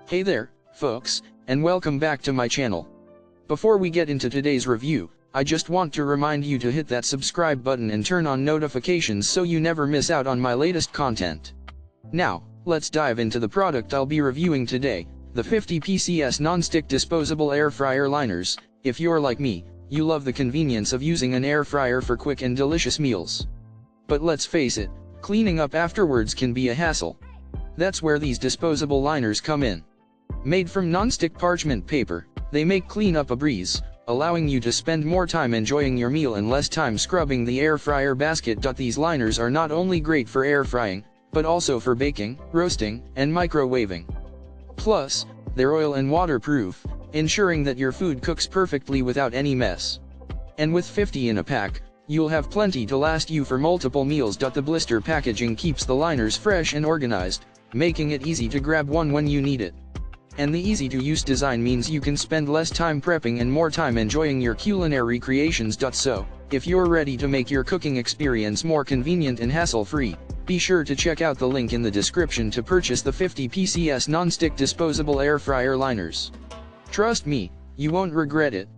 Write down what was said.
Hey there, folks, and welcome back to my channel. Before we get into today's review, I just want to remind you to hit that subscribe button and turn on notifications so you never miss out on my latest content. Now, let's dive into the product I'll be reviewing today, the 50 PCS non-stick disposable air fryer liners. If you're like me, you love the convenience of using an air fryer for quick and delicious meals. But let's face it, cleaning up afterwards can be a hassle. That's where these disposable liners come in. Made from non-stick parchment paper, they make cleanup a breeze, allowing you to spend more time enjoying your meal and less time scrubbing the air fryer basket. These liners are not only great for air frying, but also for baking, roasting, and microwaving. Plus, they're oil and waterproof, ensuring that your food cooks perfectly without any mess. And with 50 in a pack, you'll have plenty to last you for multiple meals. The blister packaging keeps the liners fresh and organized, making it easy to grab one when you need it. And the easy-to-use design means you can spend less time prepping and more time enjoying your culinary creations. So, if you're ready to make your cooking experience more convenient and hassle-free, be sure to check out the link in the description to purchase the 50 PCS non-stick disposable air fryer liners. Trust me, you won't regret it.